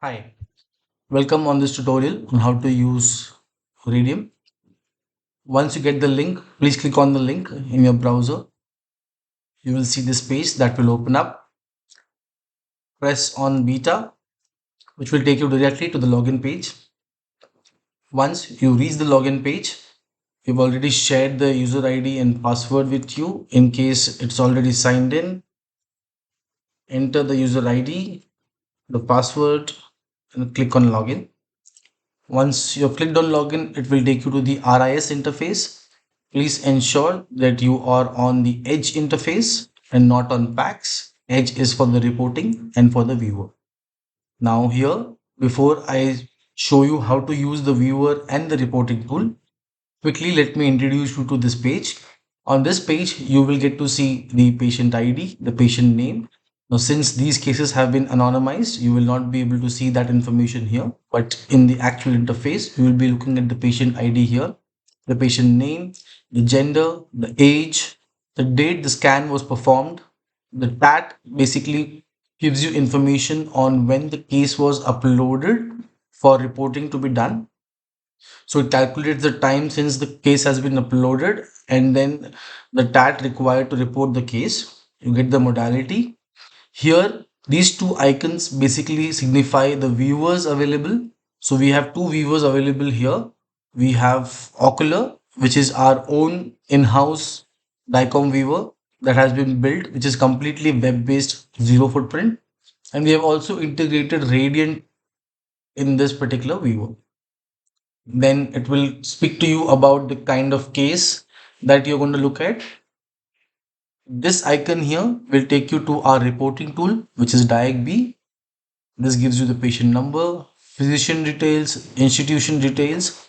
Hi, welcome on this tutorial on how to use Radium. Once you get the link, please click on the link in your browser. You will see this page that will open up. Press on beta, which will take you directly to the login page. Once you reach the login page, you've already shared the user ID and password with you. In case it's already signed in, enter the user ID, the password, and click on login. Once you've clicked on login, it will take you to the RIS interface. Please ensure that you are on the Edge interface and not on PAX. Edge is for the reporting and for the viewer. Now here, before I show you how to use the viewer and the reporting tool, quickly let me introduce you to this page. On this page, you will get to see the patient ID, the patient name. Now, since these cases have been anonymized, you will not be able to see that information here. But in the actual interface, you will be looking at the patient ID here, the patient name, the gender, the age, the date the scan was performed. The TAT basically gives you information on when the case was uploaded for reporting to be done. So it calculates the time since the case has been uploaded and then the TAT required to report the case. You get the modality. Here, these two icons basically signify the viewers available. So we have two viewers available here. We have Ocular, which is our own in-house DICOM viewer that has been built, which is completely web-based, zero footprint. And we have also integrated Radiant in this particular viewer. Then it will speak to you about the kind of case that you're going to look at. This icon here will take you to our reporting tool, which is DiagBee. This gives you the patient number, physician details, institution details.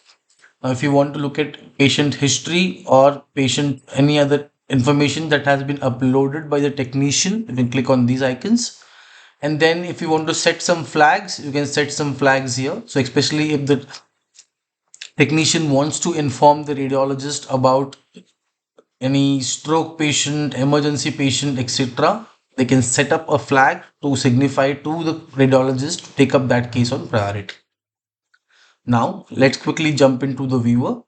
Now, if you want to look at patient history or patient any other information that has been uploaded by the technician, you can click on these icons. And then if you want to set some flags, you can set some flags here. So especially if the technician wants to inform the radiologist about any stroke patient, emergency patient, etc., they can set up a flag to signify to the radiologist to take up that case on priority. Now, let's quickly jump into the viewer.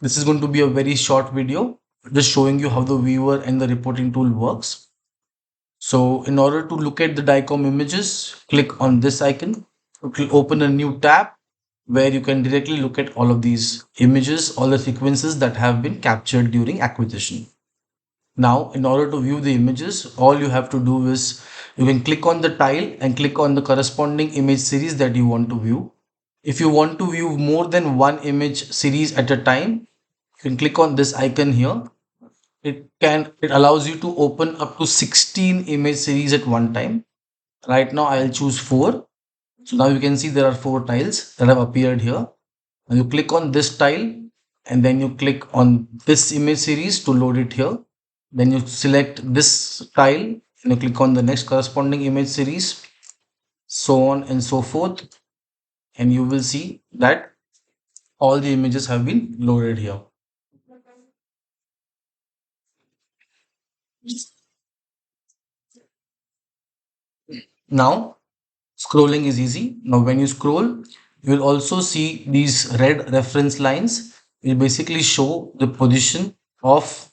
This is going to be a very short video, just showing you how the viewer and the reporting tool works. So, in order to look at the DICOM images, click on this icon. It will open a new tab where you can directly look at all of these images, all the sequences that have been captured during acquisition. Now, in order to view the images, all you have to do is you can click on the tile and click on the corresponding image series that you want to view. If you want to view more than one image series at a time, you can click on this icon here. It allows you to open up to 16 image series at one time. Right now I'll choose 4. So now you can see there are 4 tiles that have appeared here. Now you click on this tile and then you click on this image series to load it here. Then you select this tile and you click on the next corresponding image series, so on and so forth. And you will see that all the images have been loaded here. Now, scrolling is easy. Now, when you scroll, you will also see these red reference lines. Will basically show the position of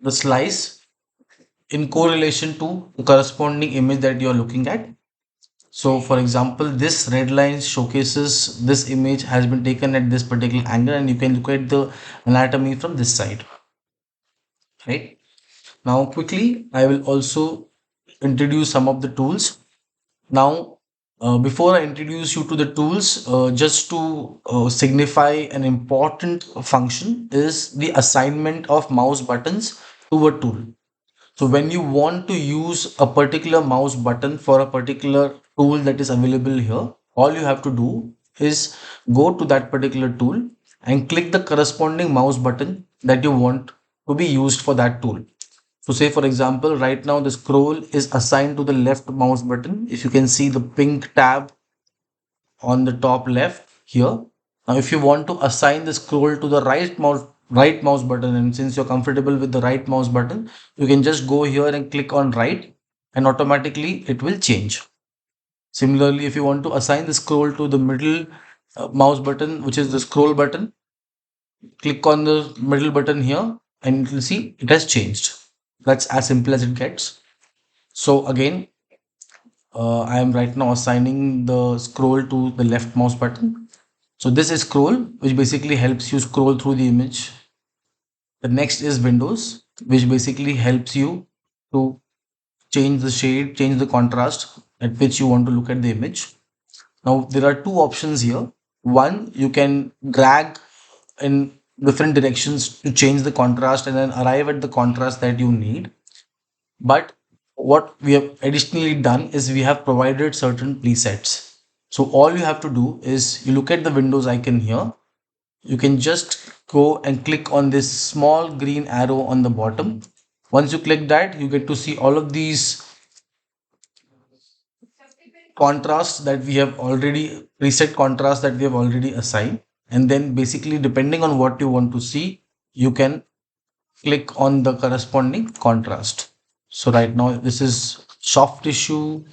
the slice in correlation to the corresponding image that you are looking at. So, for example, this red line showcases this image has been taken at this particular angle, and you can look at the anatomy from this side. Right now, quickly, I will also introduce some of the tools. Now, before I introduce you to the tools, just to signify an important function is the assignment of mouse buttons to a tool. So when you want to use a particular mouse button for a particular tool that is available here, all you have to do is go to that particular tool and click the corresponding mouse button that you want to be used for that tool. So say for example, right now the scroll is assigned to the left mouse button. If you can see the pink tab on the top left here. Now if you want to assign the scroll to the right mouse button, and since you're comfortable with the right mouse button, you can just go here and click on right and automatically it will change. Similarly, if you want to assign the scroll to the middle mouse button, which is the scroll button, click on the middle button here and you will see it has changed. That's as simple as it gets. So again, I am right now assigning the scroll to the left mouse button. So this is scroll, which basically helps you scroll through the image. The next is windows, which basically helps you to change the shade, change the contrast at which you want to look at the image. Now there are two options here. One, you can drag in different directions to change the contrast and then arrive at the contrast that you need. But what we have additionally done is we have provided certain presets. So all you have to do is you look at the Windows icon here. You can just go and click on this small green arrow on the bottom. Once you click that, you get to see all of these contrasts that we have already preset contrast that we have already assigned. And then basically depending on what you want to see, you can click on the corresponding contrast. So right now this is soft tissue,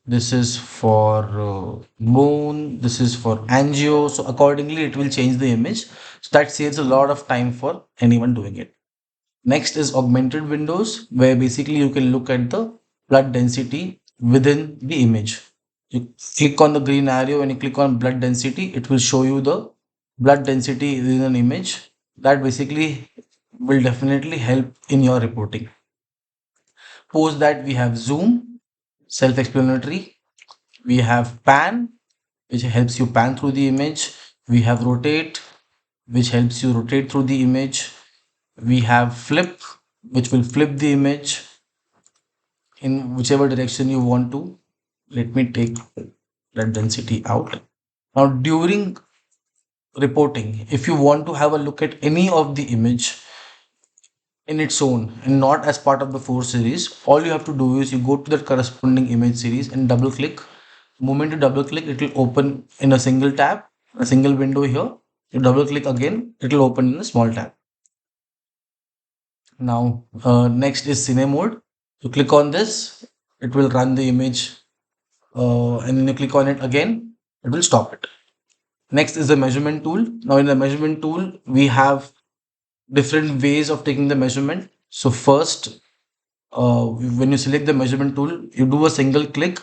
this is for bone, this is for angio. So accordingly it will change the image. So that saves a lot of time for anyone doing it. Next is augmented windows, where basically you can look at the blood density within the image. You click on the green arrow and you click on blood density, it will show you the blood density within an image. That basically will definitely help in your reporting. Post that we have zoom, self-explanatory. We have pan, which helps you pan through the image. We have rotate, which helps you rotate through the image. We have flip, which will flip the image in whichever direction you want to. Let me take that density out. Now, during reporting, if you want to have a look at any of the image in its own and not as part of the 4 series, all you have to do is you go to that corresponding image series and double click. The moment you double click, it will open in a single tab, a single window here. You double click again, it will open in a small tab. Now, next is cine mode. You click on this, it will run the image, and then you click on it again, it will stop it. Next is the measurement tool. Now, in the measurement tool, we have different ways of taking the measurement. So, first, when you select the measurement tool, you do a single click.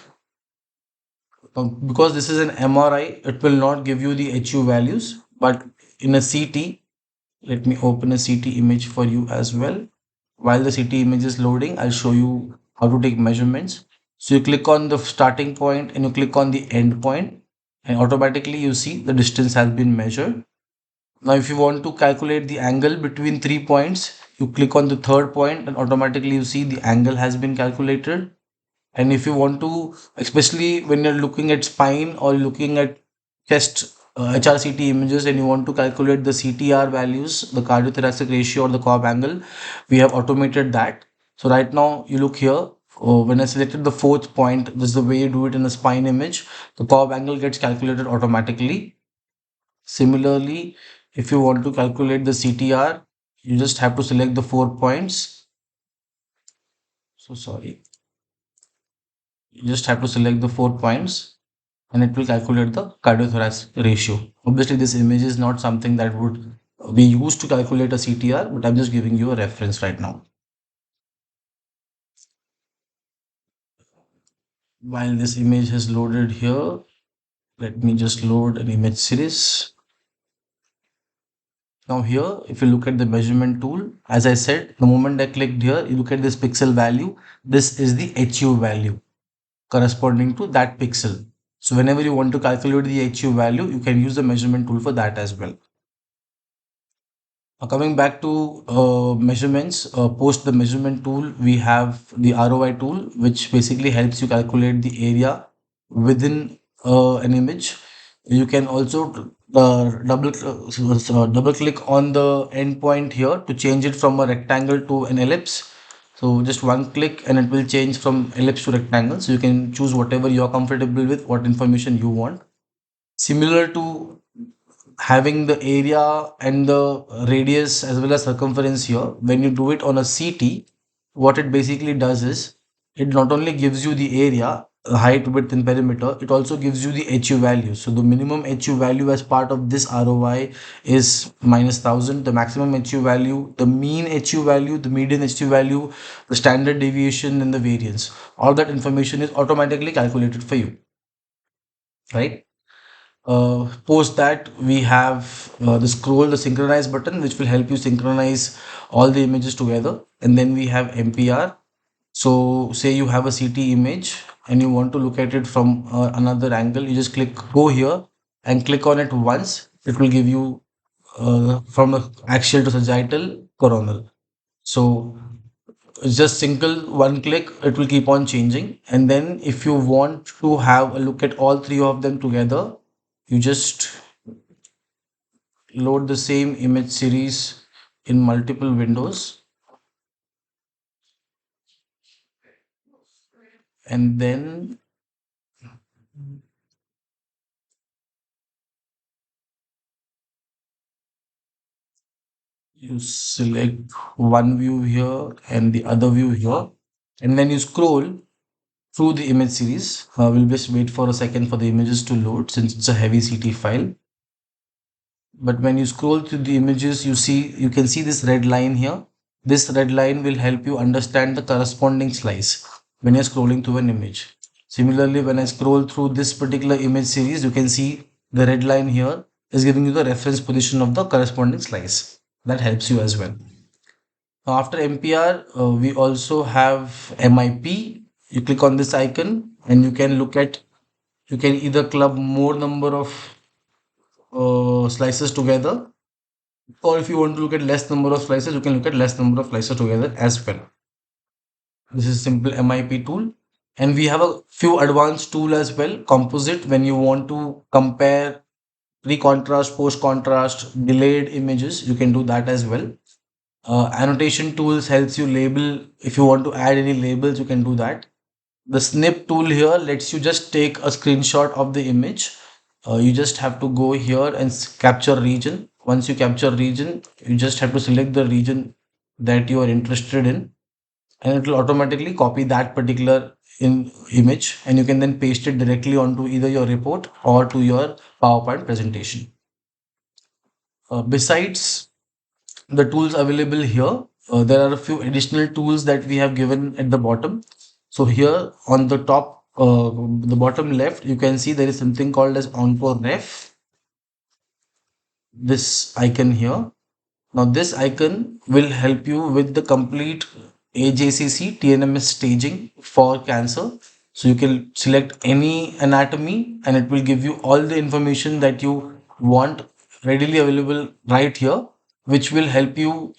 Because this is an MRI, it will not give you the HU values, but in a CT, let me open a CT image for you as well. While the CT image is loading, I'll show you how to take measurements. So you click on the starting point and you click on the end point, and automatically you see the distance has been measured. Now, if you want to calculate the angle between 3 points, you click on the third point and automatically you see the angle has been calculated. And if you want to, especially when you're looking at spine or looking at chest HRCT images and you want to calculate the CTR values, the cardiothoracic ratio or the cob angle, we have automated that. So right now you look here, when I selected the fourth point, this is the way you do it in a spine image, the cob angle gets calculated automatically. Similarly, if you want to calculate the CTR, you just have to select the 4 points. So sorry. You just have to select the 4 points and it will calculate the cardiothoracic ratio. Obviously, this image is not something that would be used to calculate a CTR, but I'm just giving you a reference right now. While this image has loaded here, let me just load an image series. Now here, if you look at the measurement tool, as I said, the moment I clicked here, you look at this pixel value. This is the HU value corresponding to that pixel. So whenever you want to calculate the HU value, you can use the measurement tool for that as well. Coming back to measurements, post the measurement tool, we have the ROI tool, which basically helps you calculate the area within an image. You can also double click on the endpoint here to change it from a rectangle to an ellipse. So just one click and it will change from ellipse to rectangle. So you can choose whatever you are comfortable with, what information you want. Similar to having the area and the radius as well as circumference here, when you do it on a CT, what it basically does is it not only gives you the area, height, width, and perimeter, it also gives you the HU value. So the minimum HU value as part of this ROI is -1000. The maximum HU value, the mean HU value, the median HU value, the standard deviation, and the variance. All that information is automatically calculated for you, right? Post that, we have the scroll, the synchronize button, which will help you synchronize all the images together. And then we have MPR. So say you have a CT image and you want to look at it from another angle, you just go here and click on it once. It will give you from the axial to sagittal coronal. So it's just single one click, it will keep on changing. And then if you want to have a look at all three of them together, you just load the same image series in multiple windows, and then you select one view here and the other view here, and then you scroll through the image series. We'll just wait for a second for the images to load since it's a heavy CT file. But when you scroll through the images, you can see this red line here. This red line will help you understand the corresponding slice when you're scrolling through an image. Similarly, when I scroll through this particular image series, you can see the red line here is giving you the reference position of the corresponding slice. That helps you as well. Now, after MPR, we also have MIP. You click on this icon and you can either club more number of slices together, or if you want to look at less number of slices, you can look at less number of slices together as well. This is simple MIP tool. And we have a few advanced tool as well. Composite, when you want to compare pre-contrast, post-contrast, delayed images, you can do that as well. Annotation tools helps you label. If you want to add any labels, you can do that. The snip tool here lets you just take a screenshot of the image. You just have to go here and capture region. Once you capture region, you just have to select the region that you are interested in, and it will automatically copy that particular image, and you can then paste it directly onto either your report or to your PowerPoint presentation. Besides the tools available here, there are a few additional tools that we have given at the bottom. So here on the top, the bottom left, you can see there is something called as Encore Ref. This icon here. Now this icon will help you with the complete AJCC TNMS staging for cancer. So you can select any anatomy and it will give you all the information that you want readily available right here, which will help you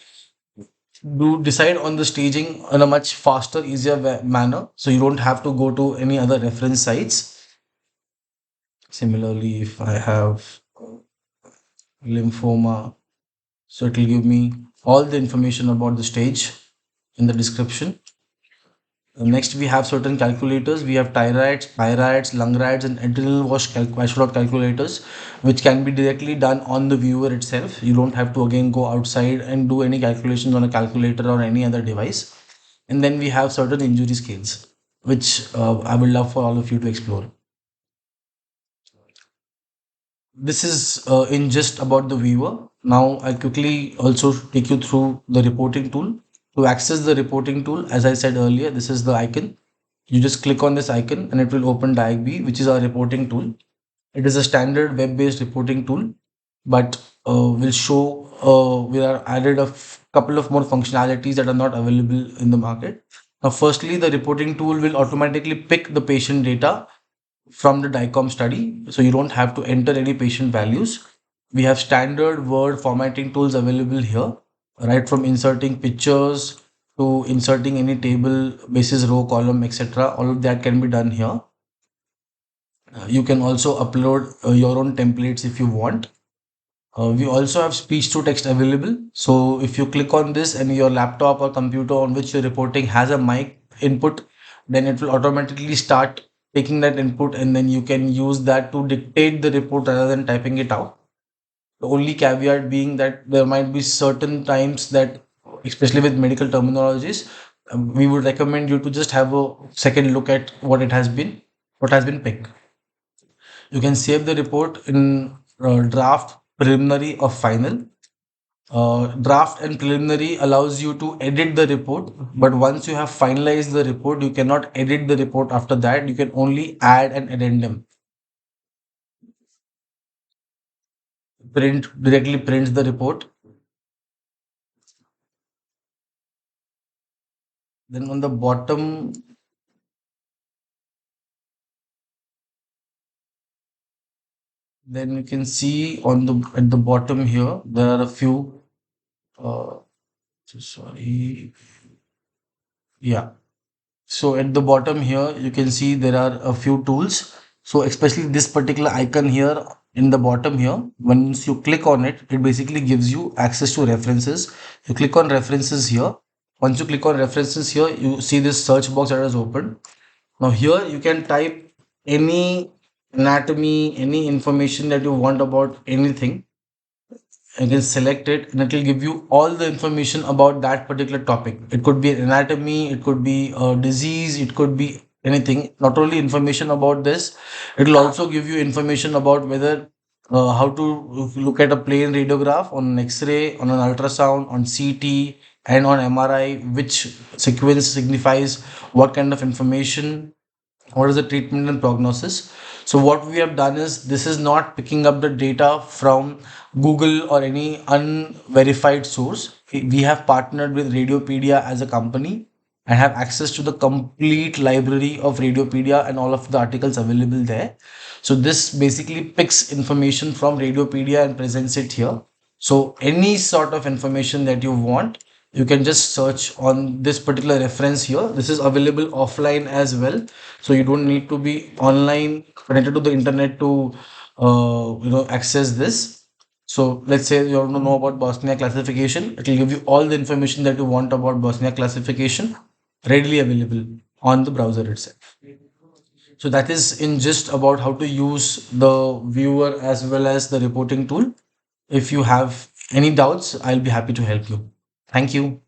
do decide on the staging in a much faster, easier manner. So you don't have to go to any other reference sites. Similarly, if I have lymphoma, so it will give me all the information about the stage in the description. Next, we have certain calculators. We have thyroids, pyrides, lung rides, and adrenal washout calculators, which can be directly done on the viewer itself. You don't have to again go outside and do any calculations on a calculator or any other device. And then we have certain injury scales, which I would love for all of you to explore. This is in just about the viewer. Now I'll quickly also take you through the reporting tool. To access the reporting tool, as I said earlier, this is the icon. You just click on this icon and it will open DiagBee, which is our reporting tool. It is a standard web-based reporting tool, but will show we are added a couple of more functionalities that are not available in the market. Now, firstly, the reporting tool will automatically pick the patient data from the DICOM study, so you don't have to enter any patient values. We have standard word formatting tools available here, right from inserting pictures to inserting any table, basis, row, column, etc. All of that can be done here. You can also upload your own templates if you want. We also have speech to text available. So if you click on this and your laptop or computer on which you're reporting has a mic input, then it will automatically start taking that input, and then you can use that to dictate the report rather than typing it out. The only caveat being that there might be certain times that, especially with medical terminologies, we would recommend you to just have a second look at what it has been. what has been picked. You can save the report in draft, preliminary, or final. Draft and preliminary allows you to edit the report, but once you have finalized the report, you cannot edit the report after that. You can only add an addendum. Print directly prints the report. Then on the bottom, then you can see on the at the bottom here, there are a few. Uh, sorry, yeah. So at the bottom here, you can see there are a few tools. So especially this particular icon here in the bottom here, once you click on it, it basically gives you access to references. You click on references here. Once you click on references here, you see this search box that is open. Now here you can type any anatomy, any information that you want about anything. You can select it and it will give you all the information about that particular topic. It could be anatomy, it could be a disease, it could be anything. Not only information about this, it will also give you information about whether how to look at a plain radiograph on an X-ray, on an ultrasound, on CT, and on MRI, which sequence signifies what kind of information, what is the treatment and prognosis. So what we have done is, this is not picking up the data from Google or any unverified source. We have partnered with Radiopedia as a company and have access to the complete library of Radiopedia and all of the articles available there. So this basically picks information from Radiopedia and presents it here. So any sort of information that you want, you can just search on this particular reference here. This is available offline as well, so you don't need to be online connected to the internet to access this. So let's say you want to know about Bosnia classification, it will give you all the information that you want about Bosnia classification readily available on the browser itself. So that is in just about how to use the viewer as well as the reporting tool. If you have any doubts, I'll be happy to help you. Thank you.